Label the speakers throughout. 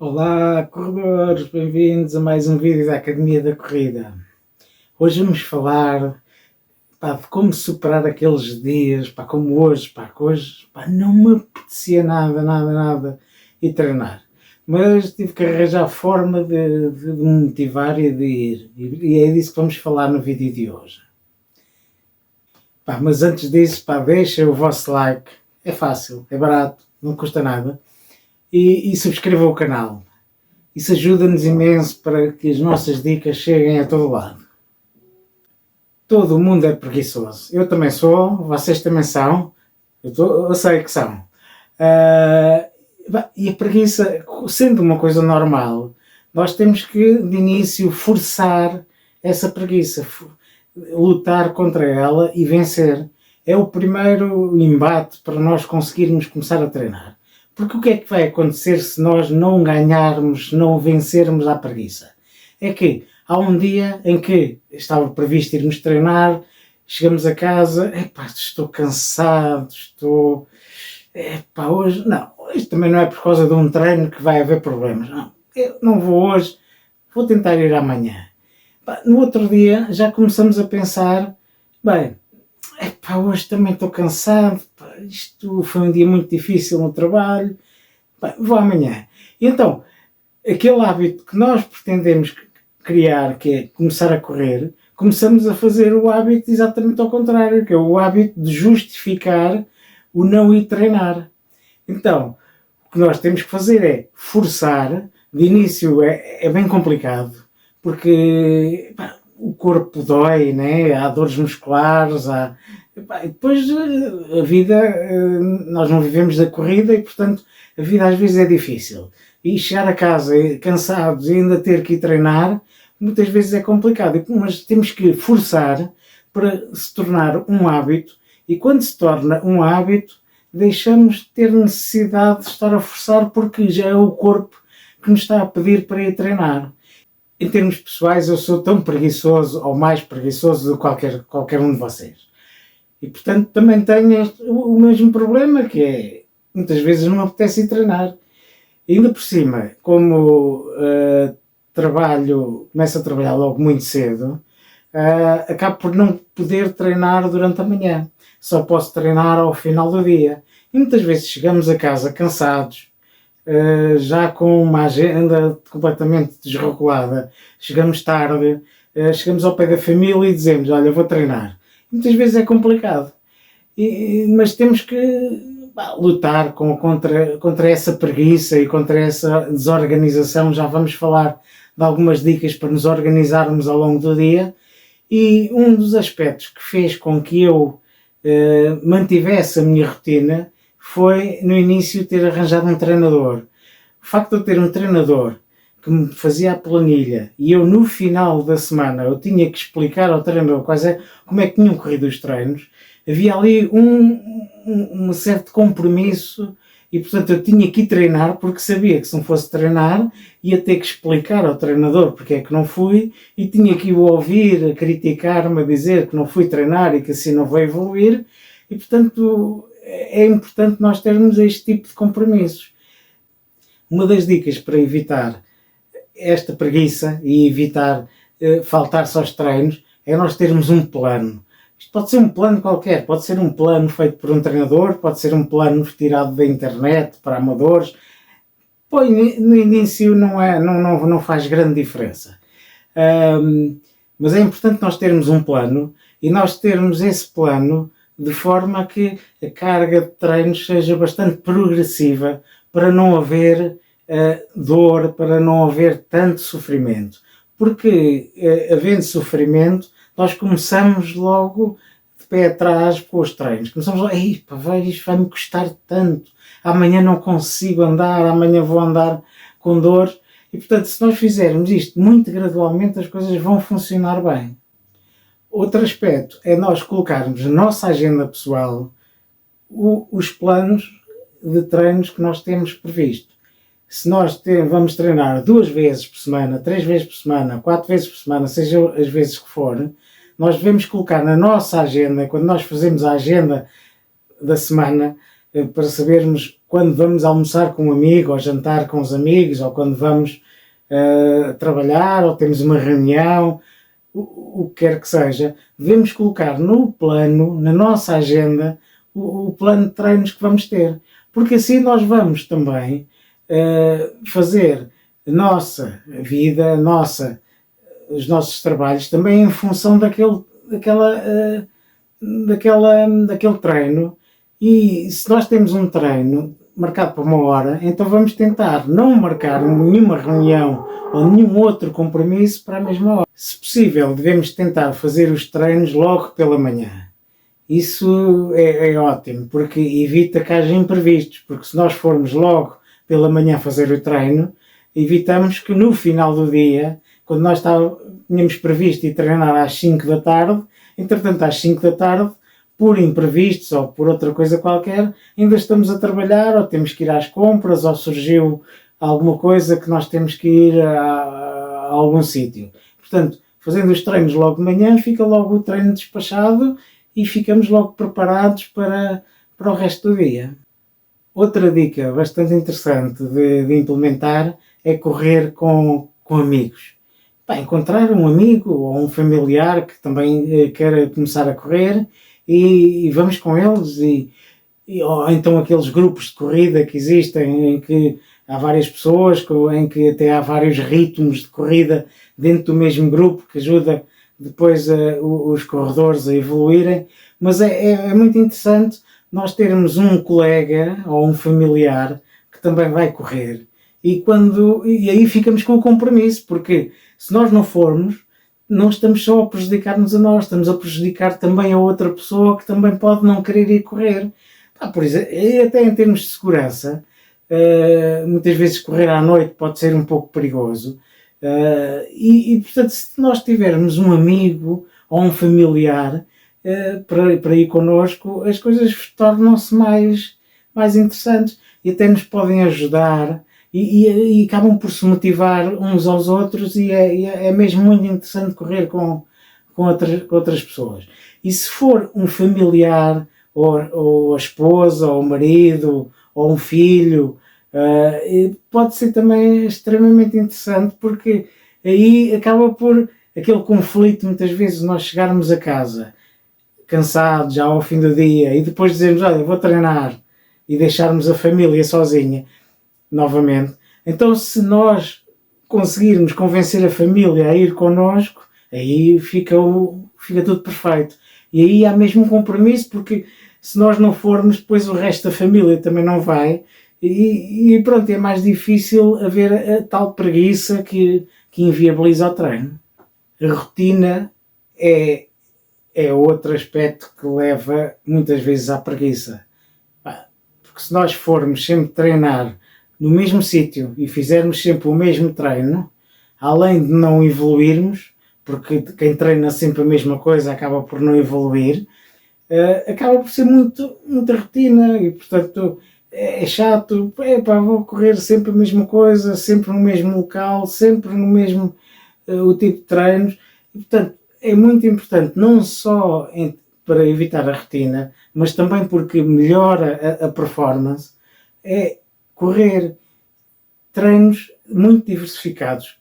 Speaker 1: Olá, corredores, bem-vindos a mais um vídeo da Academia da Corrida. Hoje vamos falar de como superar aqueles dias, como hoje, que hoje não me apetecia nada ir treinar. Mas tive que arranjar forma de me motivar e de ir. E é disso que vamos falar no vídeo de hoje. Mas antes disso, deixem o vosso like. É fácil, é barato, não custa nada. E subscrevam o canal. Isso ajuda-nos imenso para que as nossas dicas cheguem a todo lado. Todo mundo é preguiçoso. Eu também sou, vocês também são. Eu sei que são. E a preguiça, sendo uma coisa normal, nós temos que, de início, forçar essa preguiça. Lutar contra ela e vencer. É o primeiro embate para nós conseguirmos começar a treinar. Porque o que é que vai acontecer se nós não ganharmos, não vencermos a preguiça? É que há um dia em que estava previsto irmos treinar, chegamos a casa, estou cansado, hoje não, hoje também não é por causa de um treino que vai haver problemas, não, eu não vou hoje, vou tentar ir amanhã. No outro dia já começamos a pensar, hoje também estou cansado, isto foi um dia muito difícil no trabalho, vou amanhã. E então, aquele hábito que nós pretendemos criar, que é começar a correr, começamos a fazer o hábito exatamente ao contrário, que é o hábito de justificar o não ir treinar. Então, o que nós temos que fazer é forçar. De início é bem complicado, porque o corpo dói, né? Há dores musculares, depois a vida, nós não vivemos da corrida e, portanto, a vida às vezes é difícil. E chegar a casa cansados e ainda ter que ir treinar, muitas vezes é complicado. Mas temos que forçar para se tornar um hábito, e quando se torna um hábito, deixamos de ter necessidade de estar a forçar, porque já é o corpo que nos está a pedir para ir treinar. Em termos pessoais, eu sou tão preguiçoso, ou mais preguiçoso, do que qualquer um de vocês. E, portanto, também tenho o mesmo problema, que é, muitas vezes não me apetece ir treinar. E ainda por cima, como começo a trabalhar logo muito cedo, acabo por não poder treinar durante a manhã. Só posso treinar ao final do dia. E muitas vezes chegamos a casa cansados, já com uma agenda completamente desregulada, chegamos tarde, chegamos ao pé da família e dizemos, olha, vou treinar. Muitas vezes é complicado, mas temos que lutar contra essa preguiça e contra essa desorganização. Já vamos falar de algumas dicas para nos organizarmos ao longo do dia, e um dos aspectos que fez com que eu mantivesse a minha rotina foi, no início, ter arranjado um treinador. O facto de eu ter um treinador que me fazia a planilha e eu, no final da semana, eu tinha que explicar ao treinador como é que tinham corrido os treinos, havia ali um certo compromisso e, portanto, eu tinha que ir treinar, porque sabia que se não fosse treinar ia ter que explicar ao treinador porque é que não fui, e tinha que o ouvir a criticar-me, a dizer que não fui treinar e que assim não vou evoluir. E, portanto, é importante nós termos este tipo de compromissos. Uma das dicas para evitar esta preguiça e evitar faltar-se aos treinos é nós termos um plano. Isto pode ser um plano qualquer, pode ser um plano feito por um treinador, pode ser um plano retirado da internet para amadores. No início não faz grande diferença. Mas é importante nós termos um plano, e nós termos esse plano de forma a que a carga de treinos seja bastante progressiva, para não haver dor, para não haver tanto sofrimento. Porque, havendo sofrimento, nós começamos logo de pé atrás com os treinos. Começamos logo, isto vai-me custar tanto, amanhã não consigo andar, amanhã vou andar com dor. E, portanto, se nós fizermos isto muito gradualmente, as coisas vão funcionar bem. Outro aspecto é nós colocarmos na nossa agenda pessoal os planos de treinos que nós temos previsto. Se nós vamos treinar 2 vezes por semana, 3 vezes por semana, 4 vezes por semana, seja as vezes que for, nós devemos colocar na nossa agenda, quando nós fazemos a agenda da semana, para sabermos quando vamos almoçar com um amigo, ou jantar com os amigos, ou quando vamos trabalhar, ou temos uma reunião, o que quer que seja, devemos colocar no plano, na nossa agenda, o plano de treinos que vamos ter. Porque assim nós vamos também fazer a nossa vida, os nossos trabalhos também em função daquele treino. E se nós temos um treino marcado para 1 hora, então vamos tentar não marcar nenhuma reunião ou nenhum outro compromisso para a mesma hora. Se possível, devemos tentar fazer os treinos logo pela manhã. Isso é ótimo, porque evita que haja imprevistos, porque se nós formos logo pela manhã fazer o treino, evitamos que no final do dia, quando nós tínhamos previsto ir treinar às 5 da tarde, entretanto às 5 da tarde, por imprevistos ou por outra coisa qualquer, ainda estamos a trabalhar, ou temos que ir às compras, ou surgiu alguma coisa que nós temos que ir a algum sítio. Portanto, fazendo os treinos logo de manhã, fica logo o treino despachado e ficamos logo preparados para o resto do dia. Outra dica bastante interessante de implementar é correr com amigos. Encontrar um amigo ou um familiar que também queira começar a correr e vamos com eles, ou então aqueles grupos de corrida que existem em que há várias pessoas, em que até há vários ritmos de corrida dentro do mesmo grupo que ajuda depois os corredores a evoluírem, mas é muito interessante nós termos um colega ou um familiar que também vai correr e aí ficamos com o compromisso, porque se nós não formos, não estamos só a prejudicar-nos a nós, estamos a prejudicar também a outra pessoa que também pode não querer ir correr. Por exemplo, até em termos de segurança, muitas vezes correr à noite pode ser um pouco perigoso. Portanto, se nós tivermos um amigo ou um familiar para ir connosco, as coisas tornam-se mais interessantes e até nos podem ajudar e acabam por se motivar uns aos outros e é mesmo muito interessante correr com outras pessoas. E se for um familiar, ou a esposa, ou o marido, ou um filho, pode ser também extremamente interessante, porque aí acaba por aquele conflito, muitas vezes nós chegarmos a casa cansados já ao fim do dia e depois dizermos, olha, vou treinar, e deixarmos a família sozinha novamente. Então, se nós conseguirmos convencer a família a ir connosco, aí fica tudo perfeito. E aí há mesmo um compromisso, porque se nós não formos, depois o resto da família também não vai. E pronto, é mais difícil haver a tal preguiça que inviabiliza o treino. A rotina é outro aspecto que leva muitas vezes à preguiça. Porque se nós formos sempre treinar no mesmo sítio e fizermos sempre o mesmo treino, além de não evoluirmos, porque quem treina sempre a mesma coisa acaba por não evoluir, acaba por ser muita rotina e, portanto, é chato. Vou correr sempre a mesma coisa, sempre no mesmo local, sempre no mesmo o tipo de treinos. E, portanto, é muito importante, não só para evitar a rotina, mas também porque melhora a performance, é correr treinos muito diversificados,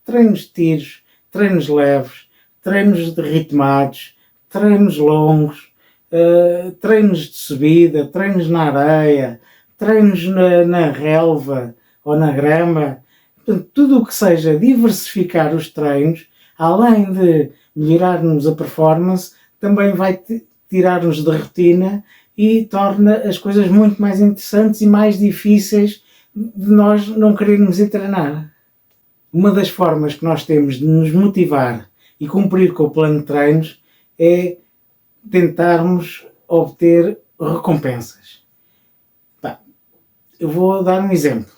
Speaker 1: treinos de tiros, treinos leves, treinos de ritmados, treinos longos, treinos de subida, treinos na areia, treinos na relva ou na grama. Portanto, tudo o que seja diversificar os treinos, além de melhorar-nos a performance, também vai tirar-nos da rotina e torna as coisas muito mais interessantes e mais difíceis de nós não querermos ir treinar. Uma das formas que nós temos de nos motivar e cumprir com o plano de treinos é tentarmos obter recompensas. Eu vou dar um exemplo.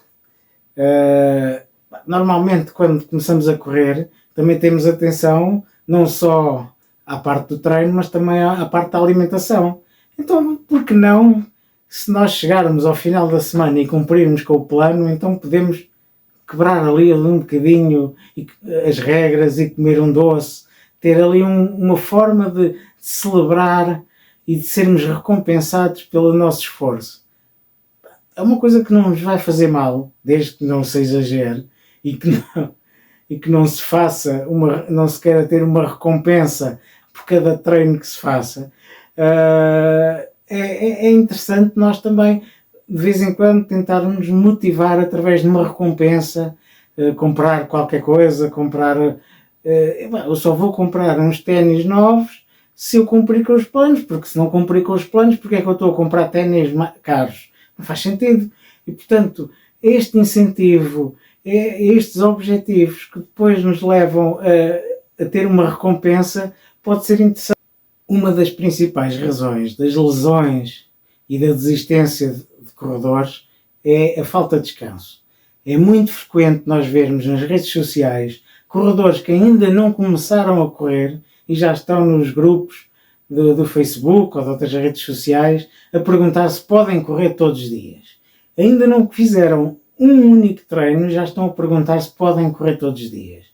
Speaker 1: Normalmente, quando começamos a correr, também temos atenção não só à parte do treino, mas também à parte da alimentação. Então, por que não, se nós chegarmos ao final da semana e cumprirmos com o plano, então podemos quebrar ali um bocadinho as regras e comer um doce, ter ali uma forma de celebrar e de sermos recompensados pelo nosso esforço. é uma coisa que não nos vai fazer mal, desde que não se exagere e que não se faça não se queira ter uma recompensa por cada treino que se faça. É interessante nós também, de vez em quando, tentarmos motivar através de uma recompensa, comprar qualquer coisa, eu só vou comprar uns ténis novos se eu cumprir com os planos, porque se não cumprir com os planos, porque é que eu estou a comprar ténis caros? Não faz sentido. E, portanto, este incentivo, estes objetivos que depois nos levam a ter uma recompensa, pode ser interessante. Uma das principais razões das lesões e da desistência de corredores é a falta de descanso. É muito frequente nós vermos nas redes sociais corredores que ainda não começaram a correr e já estão nos grupos do Facebook ou de outras redes sociais a perguntar se podem correr todos os dias. Ainda não fizeram um único treino, já estão a perguntar se podem correr todos os dias.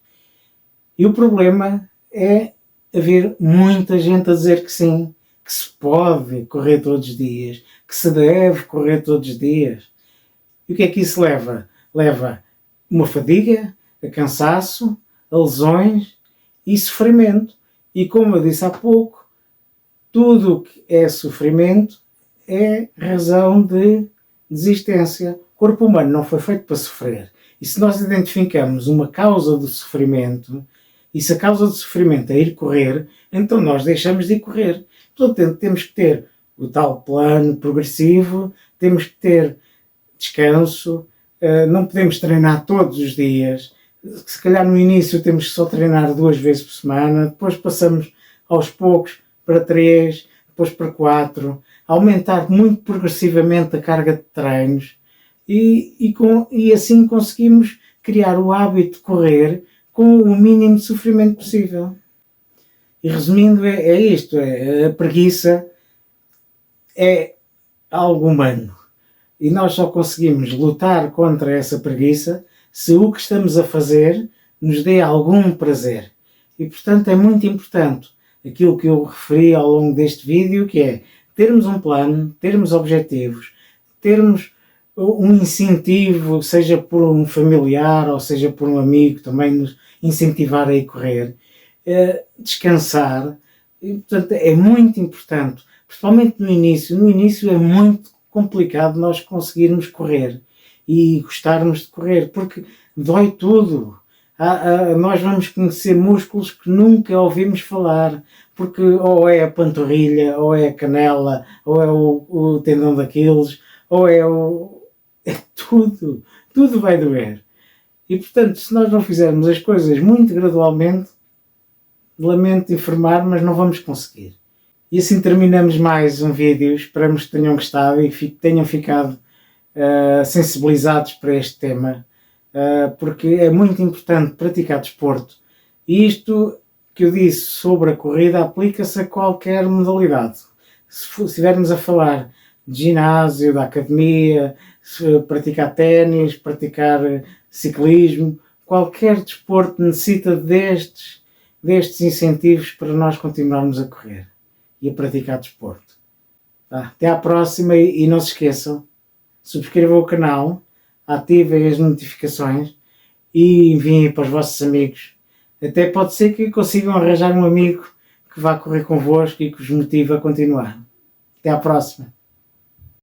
Speaker 1: E o problema é haver muita gente a dizer que sim, que se pode correr todos os dias, que se deve correr todos os dias. E o que é que isso leva? Leva uma fadiga, a cansaço, a lesões e sofrimento. E como eu disse há pouco, tudo o que é sofrimento é razão de desistência. O corpo humano não foi feito para sofrer. E se nós identificamos uma causa do sofrimento, e se a causa do sofrimento é ir correr, então nós deixamos de ir correr. Portanto, temos que ter o tal plano progressivo, temos que ter descanso, não podemos treinar todos os dias. Se calhar no início temos que só treinar 2 vezes por semana, depois passamos aos poucos para 3, depois para 4, aumentar muito progressivamente a carga de treinos e assim conseguimos criar o hábito de correr com o mínimo de sofrimento possível. E resumindo, é isto, a preguiça é algo humano. E nós só conseguimos lutar contra essa preguiça se o que estamos a fazer nos dê algum prazer. E, portanto, é muito importante aquilo que eu referi ao longo deste vídeo, que é termos um plano, termos objetivos, termos um incentivo, seja por um familiar ou seja por um amigo, também nos incentivar a ir correr, descansar. E, portanto, é muito importante, principalmente no início. No início é muito complicado nós conseguirmos correr e gostarmos de correr, porque dói tudo. Nós vamos conhecer músculos que nunca ouvimos falar, porque ou é a panturrilha, ou é a canela, ou é o tendão daqueles, ou é tudo vai doer. E, portanto, se nós não fizermos as coisas muito gradualmente, lamento informar, mas não vamos conseguir. E assim terminamos mais um vídeo. Esperamos que tenham gostado e que tenham ficado sensibilizados para este tema, porque é muito importante praticar desporto. E isto que eu disse sobre a corrida aplica-se a qualquer modalidade. Se estivermos a falar de ginásio, da academia, praticar ténis, praticar ciclismo, qualquer desporto necessita destes incentivos para nós continuarmos a correr e a praticar desporto. Até à próxima e não se esqueçam, subscrevam o canal, ativem as notificações e enviem para os vossos amigos. Até pode ser que consigam arranjar um amigo que vá correr convosco e que os motive a continuar. Até à próxima.